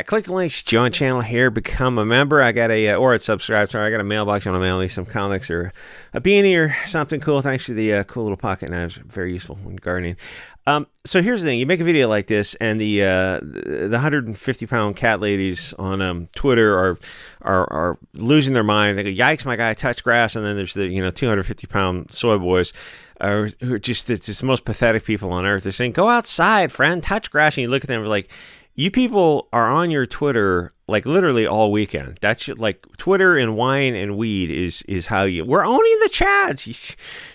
Click the links, join channel here, become a member. I got a, or subscribe, sorry, I got a mailbox. You want to mail me some comics or a beanie or something cool. Thanks to the cool little pocket knives. Very useful when gardening. So here's the thing. You make a video like this, and the 150-pound cat ladies on Twitter are losing their mind. They go, yikes, my guy touched grass. And then there's the 250-pound soy boys who are just the most pathetic people on earth. They're saying, go outside, friend, touch grass. And you look at them and like, you people are on your Twitter like literally all weekend. That's like Twitter and wine and weed is how we're owning the chads.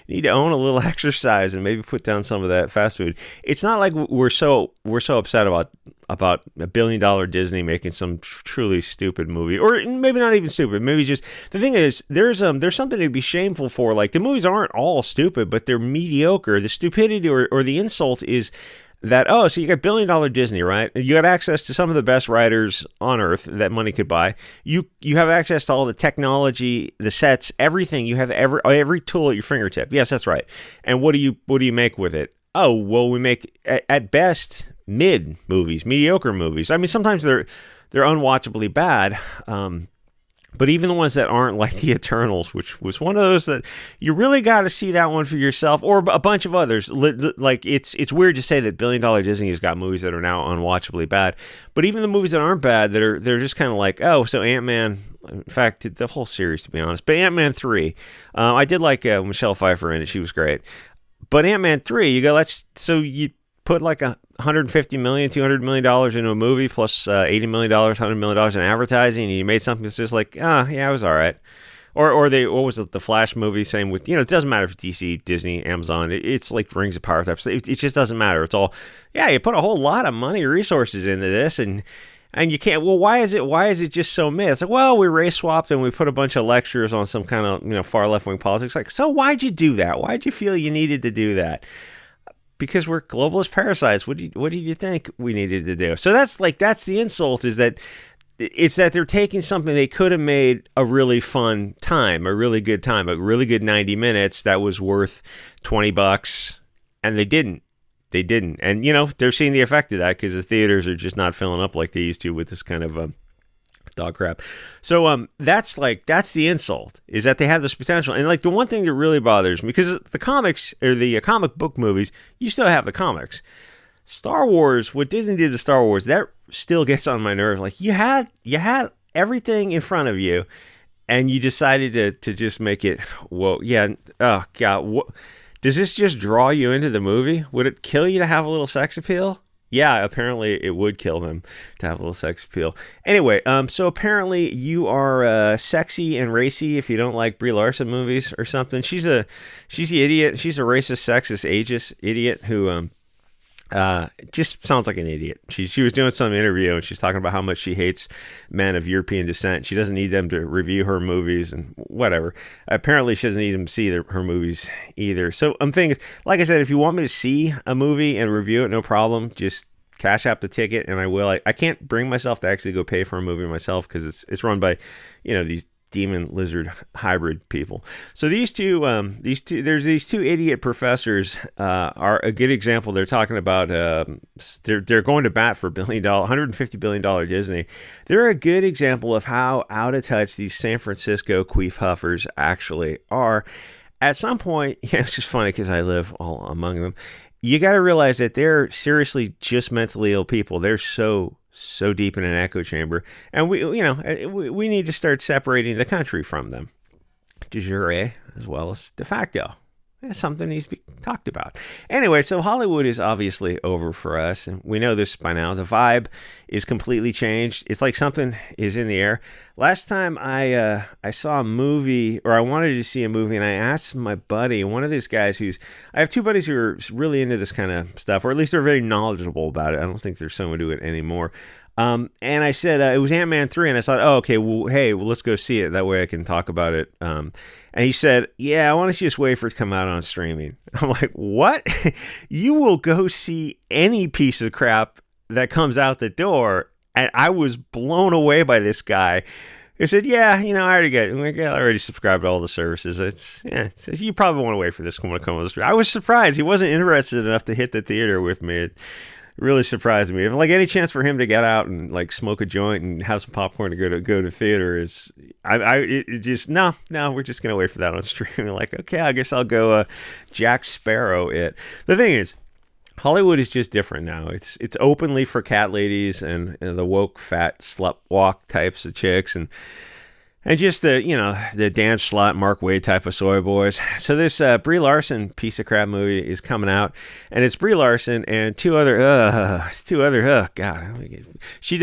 You need to own a little exercise and maybe put down some of that fast food. It's not like we're so upset about $1 billion Disney making some truly stupid movie, or maybe not even stupid. Maybe just the thing is there's something to be shameful for. Like the movies aren't all stupid, but they're mediocre. The stupidity or the insult is that, so you got $1 billion Disney, right? You got access to some of the best writers on earth that money could buy. You have access to all the technology, the sets, everything. You have every tool at your fingertip. Yes, that's right. And what do you make with it? Oh, well, we make at best mediocre movies. I mean, sometimes they're unwatchably bad. But even the ones that aren't, like the Eternals, which was one of those that you really got to see that one for yourself, or a bunch of others. Like it's weird to say that $1 billion Disney has got movies that are now unwatchably bad. But even the movies that aren't bad, they're just kind of like, so Ant-Man. In fact, the whole series, to be honest. But Ant-Man 3, I did like Michelle Pfeiffer in it. She was great. But Ant-Man 3, you put like $150 million, $200 million into a movie, plus $80 million, $100 million in advertising, and you made something that's just like, yeah, it was all right. Or what was it, the Flash movie? Same with, it doesn't matter if DC, Disney, Amazon. It's like Rings of Power type stuff. It just doesn't matter. It's all, you put a whole lot of money, resources into this, and you can't. Well, why is it just so mid? It's like, well, we race swapped and we put a bunch of lectures on some kind of far left wing politics. Like, so why'd you do that? Why'd you feel you needed to do that? Because we're globalist parasites. What did you think we needed to do? So that's the insult, is that it's that they're taking something they could have made a really fun time, a really good time, a really good 90 minutes that was worth $20, and they didn't. And they're seeing the effect of that because the theaters are just not filling up like they used to with this kind of dog crap. So that's the insult, is that they have this potential. And like the one thing that really bothers me, because the comics or the comic book movies, you still have the comics. Star Wars, what Disney did to Star Wars, that still gets on my nerves. Like you had everything in front of you, and you decided to just make it. Whoa, yeah. Oh God, what, does this just draw you into the movie? Would it kill you to have a little sex appeal? Yeah, apparently it would kill them to have a little sex appeal. Anyway, so apparently you are sexy and racy if you don't like Brie Larson movies or something. She's the idiot. She's a racist, sexist, ageist idiot who just sounds like an idiot. She was doing some interview and she's talking about how much she hates men of European descent. She doesn't need them to review her movies and whatever. Apparently she doesn't need them to see her movies either. So I'm thinking, like I said, if you want me to see a movie and review it, no problem. Just Cashapp the ticket and I will. I can't bring myself to actually go pay for a movie myself because it's run by, these demon lizard hybrid people. So these two there's these two idiot professors are a good example. They're talking about they're going to bat for $150 billion Disney. They're a good example of how out of touch these San Francisco queef huffers actually are. At some point, it's just funny because I live all among them. You got to realize that they're seriously just mentally ill people. They're so deep in an echo chamber, and we need to start separating the country from them, de jure as well as de facto. It's something needs to be talked about. Anyway, so Hollywood is obviously over for us, and we know this by now. The vibe is completely changed. It's like something is in the air. Last time I saw a movie, or I wanted to see a movie, and I asked my buddy, one of these guys I have two buddies who are really into this kind of stuff, or at least they're very knowledgeable about it. I don't think there's someone do it anymore. And I said, it was Ant-Man 3, and I thought, okay, let's go see it. That way I can talk about it. And he said, yeah, I want to just wait for it to come out on streaming. I'm like, what? You will go see any piece of crap that comes out the door? And I was blown away by this guy. He said, yeah, I already subscribed to all the services. You probably want to wait for this one to come on the stream. I was surprised. He wasn't interested enough to hit the theater with me. really surprised me. If like any chance for him to get out and like smoke a joint and have some popcorn to go to theater is, it just no, we're just gonna wait for that on stream. Like, okay, I guess I'll go Jack Sparrow it. The thing is, Hollywood is just different now. It's openly for cat ladies and the woke fat slut walk types of chicks and just the dance slut Mark Waid type of soy boys. So this Brie Larson piece of crap movie is coming out, and it's Brie Larson and two other God. She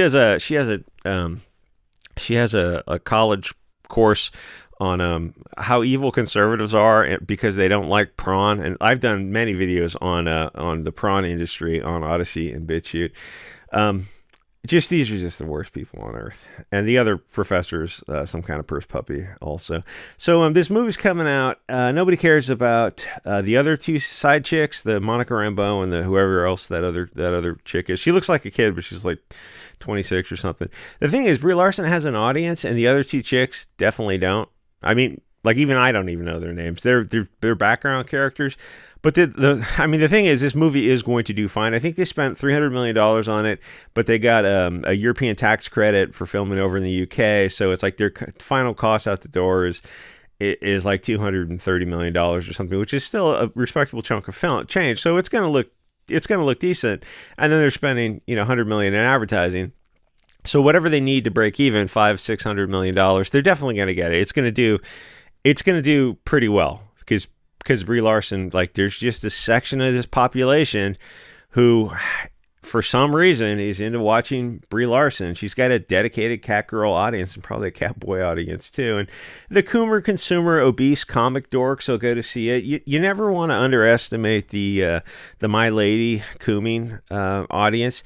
has a college course on how evil conservatives are because they don't like prawn. And I've done many videos on the prawn industry on Odyssey and BitChute. Just these are just the worst people on earth, and the other professors, some kind of purse puppy, also. So this movie's coming out. Nobody cares about the other two side chicks, the Monica Rambeau and the whoever else that other chick is. She looks like a kid, but she's like 26 or something. The thing is, Brie Larson has an audience, and the other two chicks definitely don't. I mean, like even I don't even know their names. They're background characters. But the thing is, this movie is going to do fine. I think they spent $300 million on it, but they got a European tax credit for filming over in the UK. So it's like their final cost out the door is like $230 million or something, which is still a respectable chunk of film change. So it's going to look decent. And then they're spending $100 million in advertising. So whatever they need to break even, $500-600 million, they're definitely going to get it. It's going to do pretty well because Brie Larson, like, there's just a section of this population who, for some reason, is into watching Brie Larson. She's got a dedicated cat girl audience and probably a cat boy audience too. And the Coomer consumer obese comic dorks will go to see it. You never want to underestimate the My Lady cooming audience.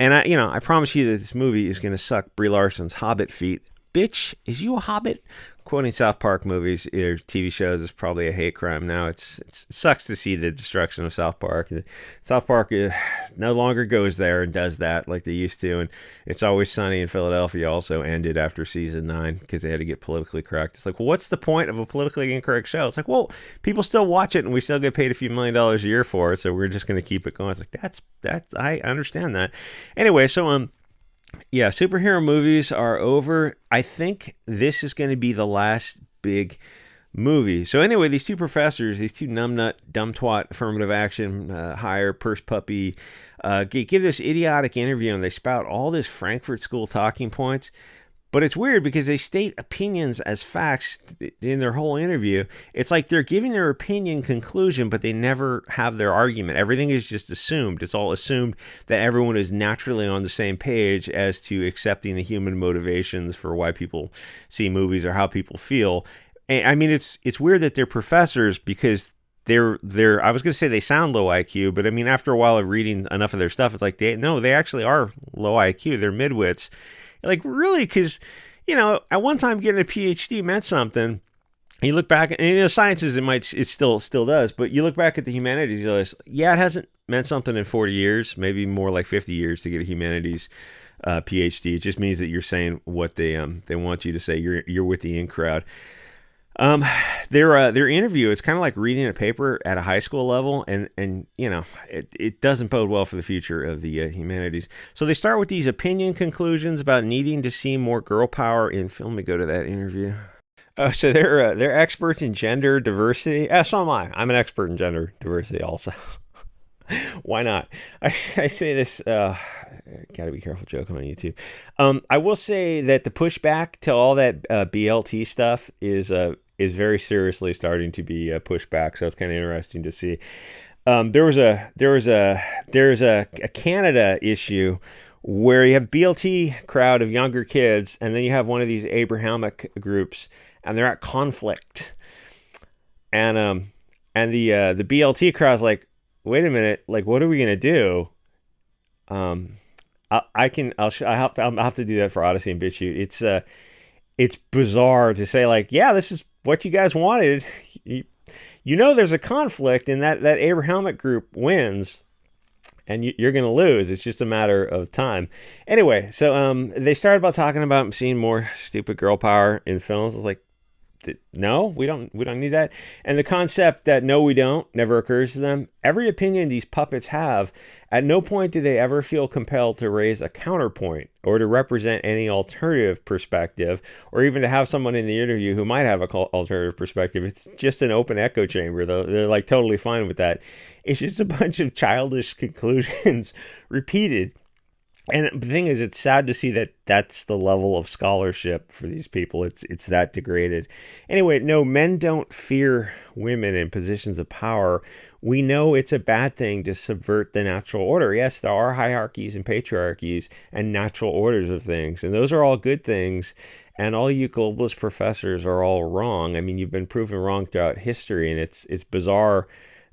And I promise you that this movie is going to suck Brie Larson's hobbit feet. Bitch, is you a hobbit? Quoting South Park movies or TV shows is probably a hate crime now. It sucks to see the destruction of South Park. South Park no longer goes there and does that like they used to. And It's Always Sunny in Philadelphia also ended after season 9 because they had to get politically correct. It's like, well, what's the point of a politically incorrect show? It's like, well, people still watch it and we still get paid a few $1 million a year for it, so we're just going to keep it going. It's like, that's I understand that. Anyway, so yeah, superhero movies are over. I think this is going to be the last big movie. So anyway, these two professors, these two numbnut, dumb twat, affirmative action, hire, purse puppy, give this idiotic interview and they spout all this Frankfurt School talking points. But it's weird because they state opinions as facts in their whole interview. It's like they're giving their opinion conclusion, but they never have their argument. Everything is just assumed. It's all assumed that everyone is naturally on the same page as to accepting the human motivations for why people see movies or how people feel. And, I mean, it's weird that they're professors because they're I was going to say they sound low IQ, but I mean, after a while of reading enough of their stuff, it's like they actually are low IQ. They're midwits. Like, really? Because, at one time getting a PhD meant something. And you look back, and in the sciences, it still does. But you look back at the humanities, you realize, yeah, it hasn't meant something in 40 years, maybe more like 50 years to get a humanities PhD. It just means that you're saying what they want you to say. You're with the in crowd. Their interview, it's kind of like reading a paper at a high school level, and it doesn't bode well for the future of the humanities. So they start with these opinion conclusions about needing to see more girl power in film. Let me go to that interview. So they're experts in gender diversity. So am I. I'm an expert in gender diversity also. Why not? I say this. Gotta be careful joking on YouTube. I will say that the pushback to all that BLT stuff is very seriously starting to be pushed back. So it's kind of interesting to see. There's a Canada issue where you have BLT crowd of younger kids, and then you have one of these Abrahamic groups, and they're at conflict. And the BLT crowd's like, wait a minute, like, what are we gonna do? I'll have to do that for Odyssey and BitChute. It's bizarre to say, like, yeah, this is what you guys wanted. There's a conflict, and that Abrahamic group wins, and you're gonna lose. It's just a matter of time. Anyway, so they started talking about seeing more stupid girl power in films. I was like, No, we don't need that. And the concept that no, we don't never occurs to them. Every opinion these puppets have, at no point do they ever feel compelled to raise a counterpoint or to represent any alternative perspective, or even to have someone in the interview who might have a alternative perspective. It's just an open echo chamber, though. They're like totally fine with that. It's just a bunch of childish conclusions repeated. And the thing is, it's sad to see that that's the level of scholarship for these people. It's that degraded. Anyway, no, men don't fear women in positions of power. We know it's a bad thing to subvert the natural order. Yes, there are hierarchies and patriarchies and natural orders of things, and those are all good things. And all you globalist professors are all wrong. I mean, you've been proven wrong throughout history, and it's bizarre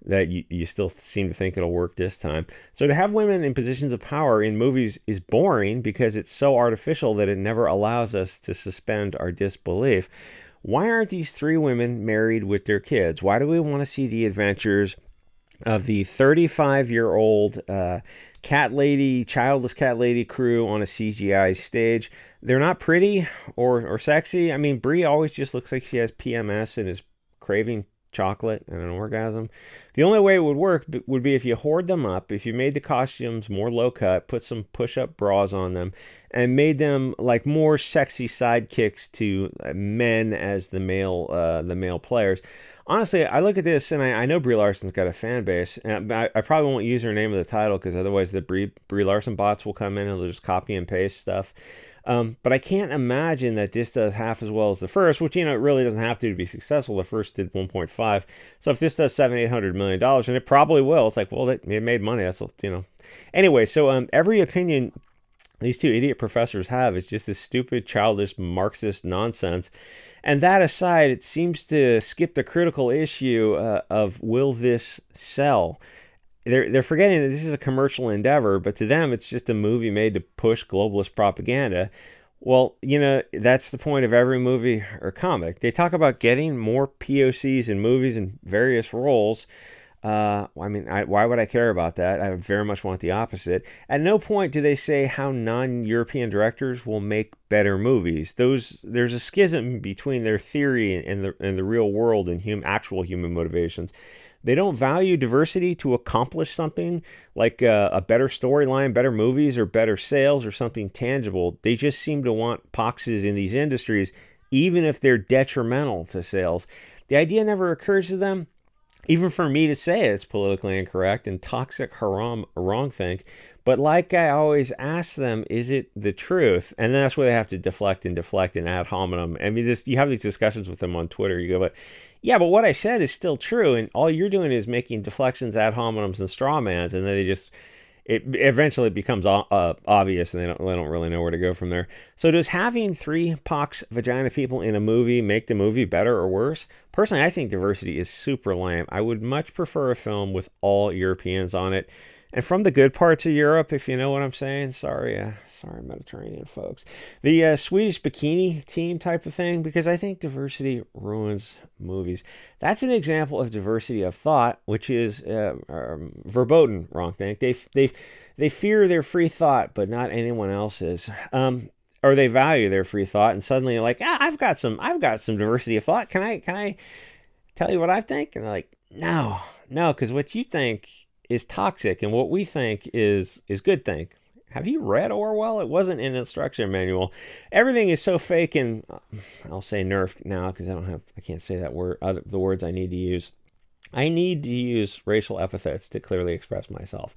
that you still seem to think it'll work this time. So to have women in positions of power in movies is boring because it's so artificial that it never allows us to suspend our disbelief. Why aren't these three women married with their kids? Why do we want to see the adventures of the 35-year-old childless cat lady crew on a CGI stage? They're not pretty or sexy. I mean, Brie always just looks like she has PMS and is craving chocolate and an orgasm. The only way it would work would be if you hoard them up, if you made the costumes more low cut, put some push-up bras on them, and made them like more sexy sidekicks to men as the male players. Honestly, I look at this and I know Brie Larson's got a fan base. And I probably won't use her name of the title because otherwise the Brie Larson bots will come in and they'll just copy and paste stuff. But I can't imagine that this does half as well as the first, which, it really doesn't have to be successful. The first did 1.5. So if this does $700-800 million, and it probably will, it's like, well, it made money. That's. Anyway, so every opinion these two idiot professors have is just this stupid, childish, Marxist nonsense. And that aside, it seems to skip the critical issue of will this sell? They're forgetting that this is a commercial endeavor, but to them it's just a movie made to push globalist propaganda. Well, that's the point of every movie or comic. They talk about getting more POCs in movies in various roles. Why would I care about that? I very much want the opposite. At no point do they say how non-European directors will make better movies. There's a schism between their theory and the real world and actual human motivations. They don't value diversity to accomplish something like a better storyline, better movies, or better sales, or something tangible. They just seem to want poxes in these industries, even if they're detrimental to sales. The idea never occurs to them, even for me to say it's politically incorrect and toxic, haram, wrongthink. But like I always ask them, is it the truth? And then that's where they have to deflect and ad hominem. I mean, you have these discussions with them on Twitter. You go, but yeah, but what I said is still true, and all you're doing is making deflections, ad hominems, and straw mans, and then it eventually becomes obvious, and they don't really know where to go from there. So does having 3 pox vagina people in a movie make the movie better or worse? Personally, I think diversity is super lame. I would much prefer a film with all Europeans on it. And from the good parts of Europe, if you know what I'm saying. Sorry, Mediterranean folks. The Swedish bikini team type of thing, because I think diversity ruins movies. That's an example of diversity of thought, which is verboten wrongthink. They fear their free thought, but not anyone else's. Or they value their free thought, and suddenly you're like, I've got some diversity of thought. Can I tell you what I think? And they're like, no, because what you think is toxic, and what we think is good think. Have you read Orwell? It wasn't in the instruction manual. Everything is so fake, and I'll say nerfed now because I can't say that word, the words I need to use. I need to use racial epithets to clearly express myself.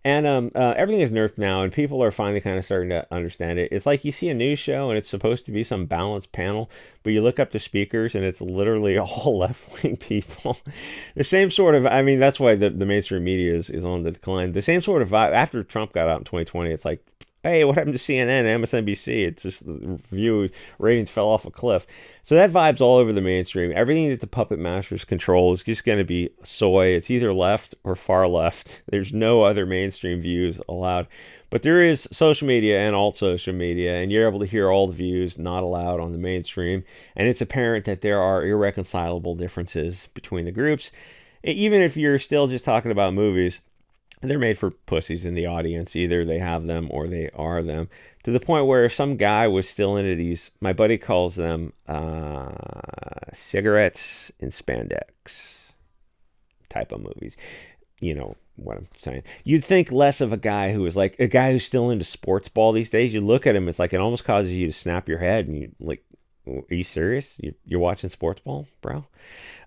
And everything is nerfed now, and people are finally kind of starting to understand it. It's like you see a news show, and it's supposed to be some balanced panel, but you look up the speakers, and it's literally all left-wing people. The same sort of, that's why the mainstream media is on the decline. The same sort of vibe. After Trump got out in 2020, it's like, hey, what happened to CNN, MSNBC? It's just the view ratings fell off a cliff. So that vibe's all over the mainstream. Everything that the puppet masters control is just going to be soy. It's either left or far left. There's no other mainstream views allowed. But there is social media and alt social media, and you're able to hear all the views not allowed on the mainstream. And it's apparent that there are irreconcilable differences between the groups. Even if you're still just talking about movies, they're made for pussies in the audience. Either they have them or they are them. to the point where some guy was still into these. My buddy calls them cigarettes in spandex type of movies. You know what I'm saying. You'd think less of a guy who is like a guy who's still into sports ball these days. You look at him, it's like it almost causes you to snap your head and you like, are you serious? You're watching sports ball, bro?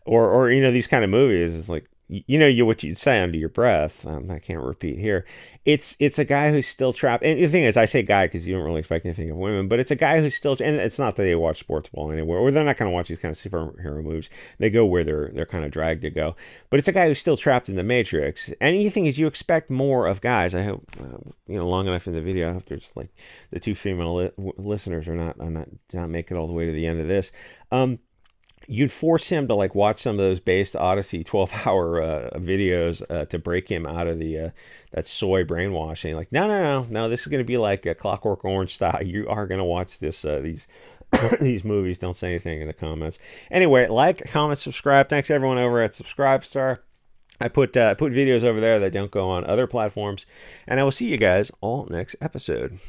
Or these kind of movies. It's like what you'd say under your breath. I can't repeat here. It's a guy who's still trapped. And the thing is, I say guy because you don't really expect anything of women, but it's a guy who's still. And it's not that they watch sports ball anywhere, or they're not going to watch these kind of superhero movies. They go where they're kind of dragged to go. But it's a guy who's still trapped in the matrix. And the thing is, you expect more of guys. I hope long enough in the video. I hope there's like the two female listeners are not make it all the way to the end of this. You'd force him to like watch some of those based Odyssey 12-hour videos to break him out of the that soy brainwashing. Like, no, this is going to be like a Clockwork Orange style. You are going to watch these these movies. Don't say anything in the comments. Anyway, like, comment, subscribe. Thanks everyone over at Subscribestar. I put videos over there that don't go on other platforms, and I will see you guys all next episode.